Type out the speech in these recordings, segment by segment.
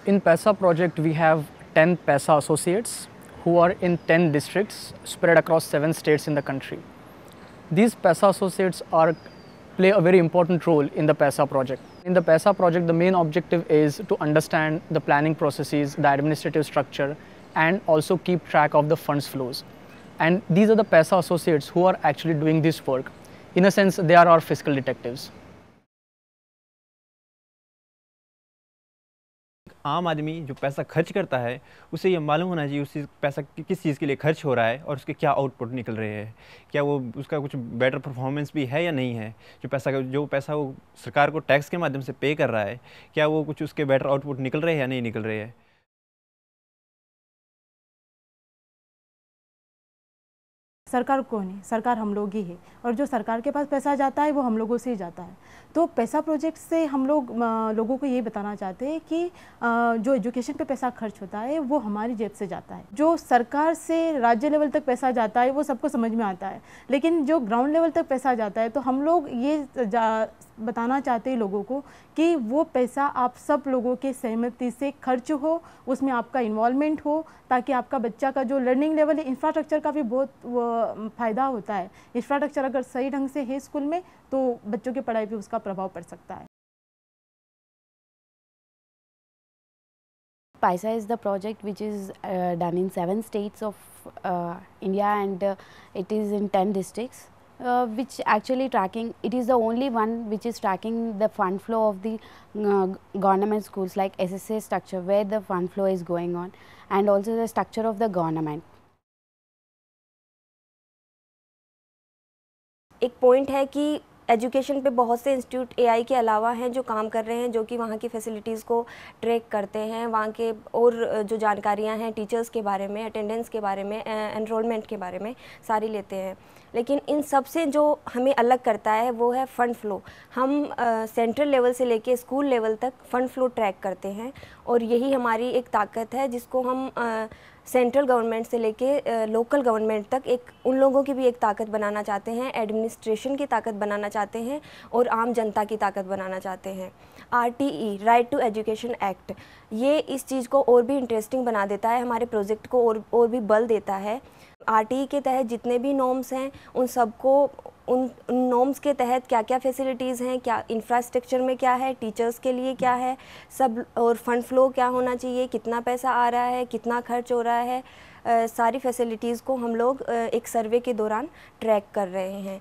In PESA project, we have 10 PESA associates who are in 10 districts spread across 7 states in the country. These PESA associates play a very important role in the PESA project. In the PESA project, the main objective is to understand the planning processes, the administrative structure, and also keep track of the funds flows. And these are the PESA associates who are actually doing this work. In a sense, they are our fiscal detectives. आम आदमी जो पैसा खर्च करता है उसे ये मालूम होना चाहिए उसी पैसा किस चीज़ के लिए खर्च हो रहा है और उसके क्या आउटपुट निकल रहे हैं, क्या वो उसका कुछ बेटर परफॉर्मेंस भी है या नहीं है। जो पैसा वो सरकार को टैक्स के माध्यम से पे कर रहा है, क्या वो कुछ उसके बेटर आउटपुट निकल रहे हैं या नहीं निकल रहे हैं। सरकार कौन है? सरकार हम लोग ही है, और जो सरकार के पास पैसा जाता है वो हम लोगों से ही जाता है। तो पैसा प्रोजेक्ट से हम लोगों को ये बताना चाहते हैं कि जो एजुकेशन पे पैसा खर्च होता है वो हमारी जेब से जाता है। जो सरकार से राज्य लेवल तक पैसा जाता है वो सबको समझ में आता है, लेकिन जो ग्राउंड लेवल तक पैसा जाता है तो हम लोग ये बताना चाहते हैं लोगों को कि वो पैसा आप सब लोगों के सहमति से खर्च हो, उसमें आपका इन्वॉल्वमेंट हो, ताकि आपका बच्चा का जो लर्निंग लेवल है, इंफ्रास्ट्रक्चर का भी बहुत फ़ायदा होता है। इंफ्रास्ट्रक्चर अगर सही ढंग से है स्कूल में तो बच्चों की पढ़ाई पे उसका प्रभाव पड़ सकता है। PISA is the project which is done in 7 states of India, and it is in 10 districts. Which actually tracking, it is the only one which is tracking the fund flow of the government schools, like SSA structure, where the fund flow is going on, and also the structure of the government. एक point है कि education पे बहुत से institute AI के अलावा हैं जो काम कर रहे हैं, जो कि वहाँ की फैसिलिटीज़ को ट्रैक करते हैं, वहाँ के और जो जानकारियाँ हैं टीचर्स के बारे में, अटेंडेंस के बारे में, एनरोलमेंट के बारे में सारी लेते हैं। लेकिन इन सब से जो हमें अलग करता है वो है फ़ंड फ़्लो। हम सेंट्रल लेवल से लेके स्कूल लेवल तक फ़ंड फ़्लो ट्रैक करते हैं, और यही हमारी एक ताकत है जिसको हम सेंट्रल गवर्नमेंट से लेके लोकल गवर्नमेंट तक एक उन लोगों की भी एक ताकत बनाना चाहते हैं, एडमिनिस्ट्रेशन की ताकत बनाना चाहते हैं और आम जनता की ताकत बनाना चाहते हैं। RTE, right to education act, ये इस चीज़ को और भी इंटरेस्टिंग बना देता है, हमारे प्रोजेक्ट को और भी बल देता है। RTE के तहत जितने भी नॉर्म्स हैं उन सबको, उन नॉर्म्स के तहत क्या क्या फैसिलिटीज़ हैं, क्या इंफ्रास्ट्रक्चर में क्या है, टीचर्स के लिए क्या है सब, और फंड फ्लो क्या होना चाहिए, कितना पैसा आ रहा है, कितना खर्च हो रहा है, सारी फैसिलिटीज़ को हम लोग एक सर्वे के दौरान ट्रैक कर रहे हैं।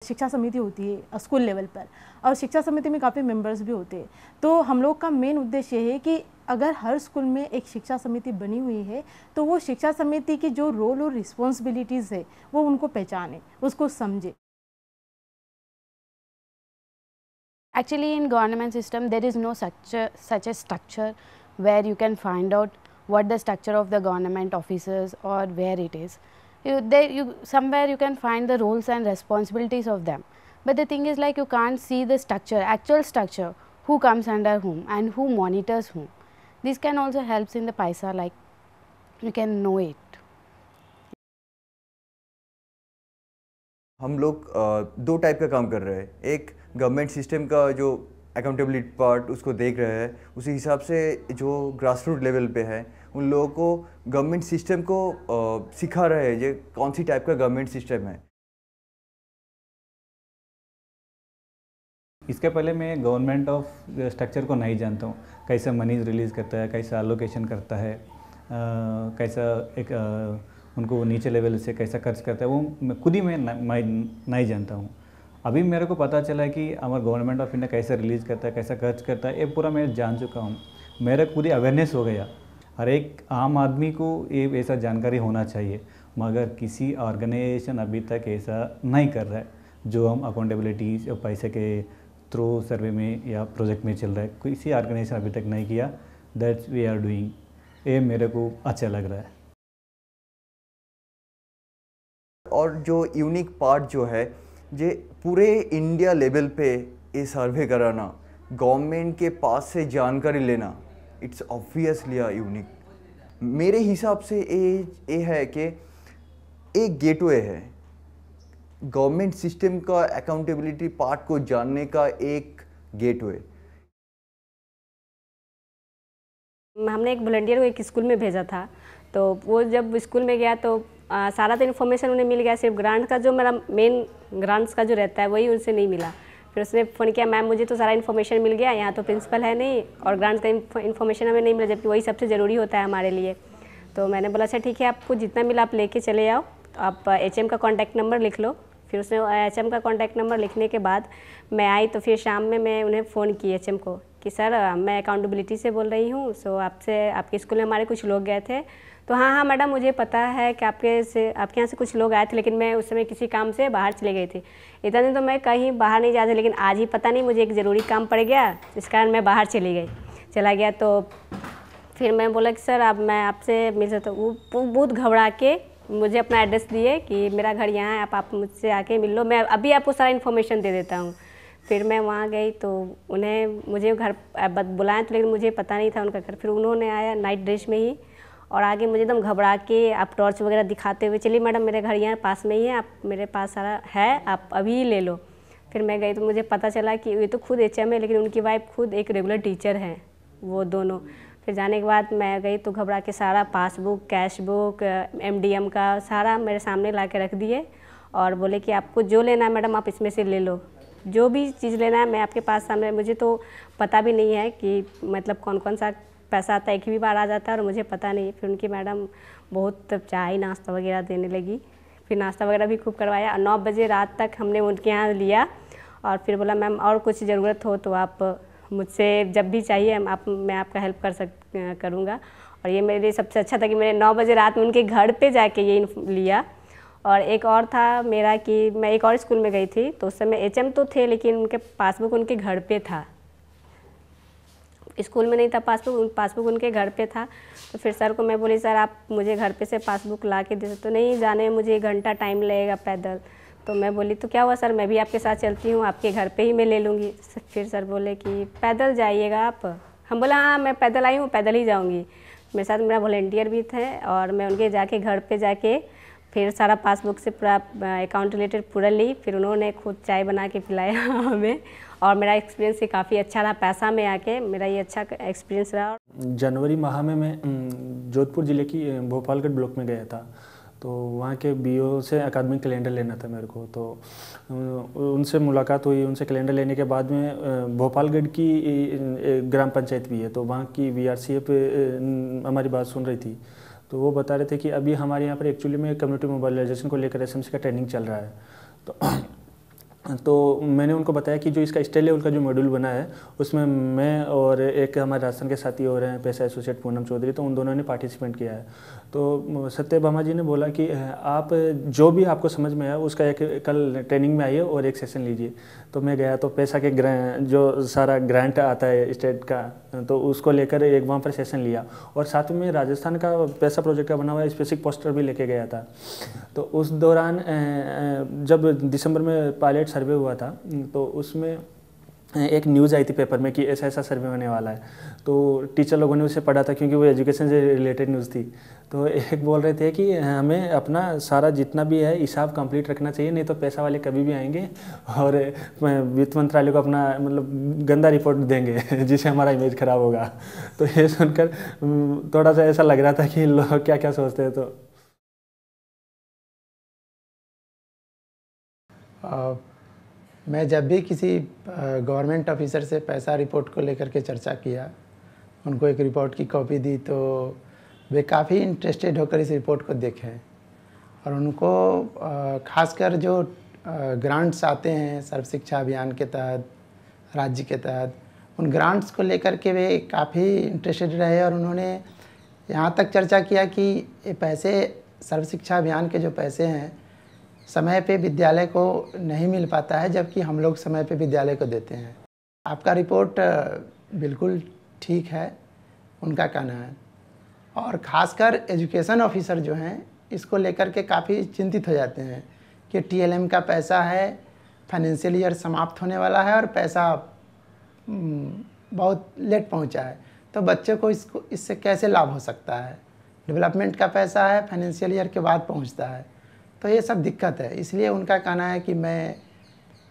शिक्षा समिति होती है स्कूल लेवल पर, और शिक्षा समिति में काफ़ी मेंबर्स भी होते हैं। तो हम लोग का मेन उद्देश्य है कि अगर हर स्कूल में एक शिक्षा समिति बनी हुई है तो वो शिक्षा समिति की जो रोल और रिस्पॉन्सिबिलिटीज़ है वो उनको पहचाने, उसको समझे। Actually, in government system, there is no such a structure where you can find out what the structure of the government officers or where it is. Somewhere you can find the roles and responsibilities of them. But the thing is, like, you can't see the structure, actual structure, who comes under whom and who monitors whom. This can also helps in the PISA, like you can know it. हम लोग दो type का काम कर रहे हैं। एक government system का जो अकाउंटेबिलिटी पार्ट उसको देख रहे हैं, उसी हिसाब से जो ग्रास रूट लेवल पे है उन लोगों को गवर्नमेंट सिस्टम को सिखा रहे हैं, ये कौन सी टाइप का गवर्नमेंट सिस्टम है। इसके पहले मैं गवर्नमेंट ऑफ स्ट्रक्चर को नहीं जानता हूँ, कैसा मनी रिलीज़ करता है, कैसा एलोकेशन करता है, कैसा एक उनको नीचे लेवल से कैसा खर्च करता है, वो खुद ही मैं नहीं जानता हूँ। अभी मेरे को पता चला है कि हमारा गवर्नमेंट ऑफ इंडिया कैसे रिलीज़ करता है, कैसा खर्च करता है, ये पूरा मैं जान चुका हूँ। मेरा खुद ही अवेयरनेस हो गया। हर एक आम आदमी को ये ऐसा जानकारी होना चाहिए, मगर किसी ऑर्गेनाइजेशन अभी तक ऐसा नहीं कर रहा है जो हम अकाउंटेबिलिटी या पैसे के थ्रू सर्वे में या प्रोजेक्ट में चल रहा है। किसी ऑर्गेनाइजेशन अभी तक नहीं किया। दैट्स वी आर डूइंग, ये मेरे को अच्छा लग रहा है। और जो यूनिक पार्ट जो है, ये पूरे इंडिया लेवल पे ये सर्वे कराना, गवर्नमेंट के पास से जानकारी लेना, इट्स ऑब्वियसली यूनिक। मेरे हिसाब से ये है कि एक गेटवे है गवर्नमेंट सिस्टम का अकाउंटेबिलिटी पार्ट को जानने का, एक गेटवे। हमने एक वॉलंटियर को एक स्कूल में भेजा था, तो वो जब स्कूल में गया तो सारा तो इन्फॉर्मेशन उन्हें मिल गया, सिर्फ ग्रांट का जो मेरा मेन ग्रांट्स का जो रहता है वही उनसे नहीं मिला। फिर उसने फ़ोन किया, मैम मुझे तो सारा इन्फॉर्मेशन मिल गया, यहाँ तो प्रिंसिपल है नहीं और ग्रांट्स का इन्फॉर्मेशन हमें नहीं मिला, जबकि वही सबसे ज़रूरी होता है हमारे लिए। तो मैंने बोला अच्छा ठीक है, आपको जितना मिला आप लेके चले आओ, तो आप HM का कॉन्टैक्ट नंबर लिख लो। फिर उसने HM का कॉन्टैक्ट नंबर लिखने के बाद मैं आई, तो फिर शाम में मैं उन्हें फ़ोन की HM को कि सर मैं अकाउंटेबिलिटी से बोल रही हूँ, सो आपके स्कूल में हमारे कुछ लोग गए थे। तो हाँ मैडम मुझे पता है कि आपके यहाँ से कुछ लोग आए थे, लेकिन मैं उस समय किसी काम से बाहर चली गई थी। इतना दिन तो मैं कहीं बाहर नहीं जाती, लेकिन आज ही पता नहीं मुझे एक ज़रूरी काम पड़ गया, इस कारण मैं बाहर चला गया। तो फिर मैं बोला कि सर अब मैं आपसे मिल सकता हूँ। वो बहुत घबरा के मुझे अपना एड्रेस दिए कि मेरा घर यहाँ है, आप मुझसे आके मिल लो, मैं अभी आपको सारा इन्फॉर्मेशन दे देता हूँ। फिर मैं वहाँ गई तो उन्हें मुझे घर बुलाया, तो लेकिन मुझे पता नहीं था उनका घर। फिर उन्होंने आया नाइट ड्रेस में ही और आगे मुझे एकदम घबरा के आप टॉर्च वगैरह दिखाते हुए, चलिए मैडम मेरे घर यहाँ पास में ही है, आप मेरे पास सारा है, आप अभी ले लो। फिर मैं गई तो मुझे पता चला कि ये तो खुद HM है, लेकिन उनकी वाइफ खुद एक रेगुलर टीचर है, वो दोनों। फिर जाने के बाद मैं गई तो घबरा के सारा पासबुक, कैश बुक, MDM का सारा मेरे सामने ला के रख दिए और बोले कि आपको जो लेना है मैडम आप इसमें से ले लो, जो भी चीज़ लेना है मैं आपके पास सामने। मुझे तो पता भी नहीं है कि मतलब कौन कौन सा पैसा आता है, एक ही बार आ जाता है और मुझे पता नहीं। फिर उनकी मैडम बहुत चाय नाश्ता वगैरह देने लगी, फिर नाश्ता वगैरह भी खूब करवाया। 9 बजे रात तक हमने उनके यहाँ लिया और फिर बोला मैम और कुछ ज़रूरत हो तो आप मुझसे जब भी चाहिए मैं आपका हेल्प करूँगा। और ये मेरे लिए सबसे अच्छा था कि मैंने 9 बजे रात में उनके घर पे जाके ये लिया। और एक और था मेरा कि मैं एक और स्कूल में गई थी, तो उस समय HM तो थे, लेकिन उनके पासबुक उनके घर पे था, स्कूल में नहीं था पासबुक उनके घर पे था। तो फिर सर को मैं बोली सर आप मुझे घर पे से पासबुक ला के दे सकते? तो नहीं, जाने में मुझे 1 घंटा टाइम लगेगा पैदल। तो मैं बोली तो क्या हुआ सर, मैं भी आपके साथ चलती हूँ, आपके घर पे ही मैं ले लूँगी। फिर सर बोले कि पैदल जाइएगा आप? हम बोला हाँ मैं पैदल आई हूँ, पैदल ही जाऊँगी। मेरे साथ मेरा वॉलंटियर भी थे और मैं उनके जाके घर पे जाके फिर सारा पासबुक से पूरा अकाउंट रिलेटेड पूरा ली। फिर उन्होंने खुद चाय बना के पिलाया हमें और मेरा एक्सपीरियंस ही काफ़ी अच्छा रहा। पैसा में आके मेरा ये अच्छा एक्सपीरियंस रहा। जनवरी माह में मैं जोधपुर ज़िले की भोपालगढ़ ब्लॉक में गया था, तो वहाँ के BO से अकादमिक कैलेंडर लेना था मेरे को। तो उनसे मुलाकात हुई, उनसे कैलेंडर लेने के बाद में भोपालगढ़ की ग्राम पंचायत भी है, तो वहाँ की VRCF हमारी बात सुन रही थी। तो वो बता रहे थे कि अभी हमारे यहाँ पर एक्चुअली में कम्युनिटी मोबाइलाइजेशन को लेकर SMC का ट्रेनिंग चल रहा है। तो मैंने उनको बताया कि जो इसका स्टेट लेवल का जो मॉड्यूल बना है उसमें मैं और एक हमारे राजस्थान के साथी और हैं पेशा एसोसिएट पूनम चौधरी, तो उन दोनों ने पार्टिसिपेट किया है। तो सत्यभामा जी ने बोला कि आप जो भी आपको समझ में आया उसका एक कल ट्रेनिंग में आइए और एक सेशन लीजिए। तो मैं गया तो पैसा के जो सारा ग्रांट आता है स्टेट का, तो उसको लेकर एक वहाँ पर सेशन लिया और साथ में राजस्थान का पैसा प्रोजेक्ट का बना हुआ स्पेसिफिक पोस्टर भी लेके गया था। तो उस दौरान जब दिसंबर में पायलट सर्वे हुआ था तो उसमें एक न्यूज़ आई थी पेपर में कि ऐसा ऐसा सर्वे होने वाला है। तो टीचर लोगों ने उसे पढ़ा था क्योंकि वो एजुकेशन से रिलेटेड न्यूज़ थी। तो एक बोल रहे थे कि हमें अपना सारा जितना भी है हिसाब कंप्लीट रखना चाहिए, नहीं तो पैसा वाले कभी भी आएंगे और वित्त मंत्रालय को अपना मतलब गंदा रिपोर्ट देंगे जिससे हमारा इमेज ख़राब होगा। तो ये सुनकर थोड़ा सा ऐसा लग रहा था कि लोग क्या क्या सोचते हैं। तो मैं जब भी किसी गवर्नमेंट ऑफिसर से पैसा रिपोर्ट को लेकर के चर्चा किया, उनको एक रिपोर्ट की कॉपी दी, तो वे काफ़ी इंटरेस्टेड होकर इस रिपोर्ट को देखें और उनको खासकर जो ग्रांट्स आते हैं सर्व शिक्षा अभियान के तहत, राज्य के तहत, उन ग्रांट्स को लेकर के वे काफ़ी इंटरेस्टेड रहे और उन्होंने यहाँ तक चर्चा किया कि ये पैसे सर्व शिक्षा अभियान के जो पैसे हैं समय पे विद्यालय को नहीं मिल पाता है, जबकि हम लोग समय पे विद्यालय को देते हैं। आपका रिपोर्ट बिल्कुल ठीक है, उनका कहना है। और ख़ासकर एजुकेशन ऑफिसर जो हैं इसको लेकर के काफ़ी चिंतित हो जाते हैं कि TLM का पैसा है, फाइनेंशियल ईयर समाप्त होने वाला है और पैसा बहुत लेट पहुंचा है, तो बच्चे को इससे कैसे लाभ हो सकता है। डेवलपमेंट का पैसा है, फाइनेंशियल ईयर के बाद पहुंचता है, तो ये सब दिक्कत है। इसलिए उनका कहना है कि मैं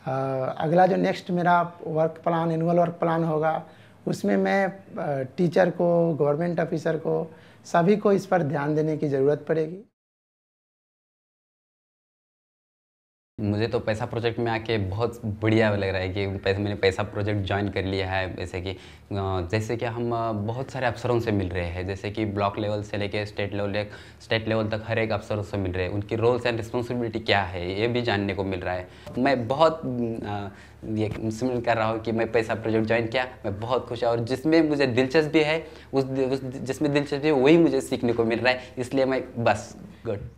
अगला जो नेक्स्ट मेरा work plan, annual work plan होगा, उसमें मैं टीचर को, गवर्नमेंट ऑफिसर को, सभी को इस पर ध्यान देने की ज़रूरत पड़ेगी। मुझे तो पैसा प्रोजेक्ट में आके बहुत बढ़िया लग रहा है कि मैंने पैसा प्रोजेक्ट ज्वाइन कर लिया है। जैसे कि हम बहुत सारे अफसरों से मिल रहे हैं, जैसे कि ब्लॉक लेवल से लेके स्टेट लेवल तक हर एक अफसरों से मिल रहे हैं। उनकी रोल्स एंड रिस्पॉन्सिबिलिटी क्या है ये भी जानने को मिल रहा है। मैं बहुत ये समझ कर रहा हूँ कि मैं पैसा प्रोजेक्ट ज्वाइन किया, मैं बहुत खुश हूँ। और जिसमें मुझे दिलचस्पी है जिसमें दिलचस्पी है वही मुझे सीखने को मिल रहा है, इसलिए मैं बस गुड।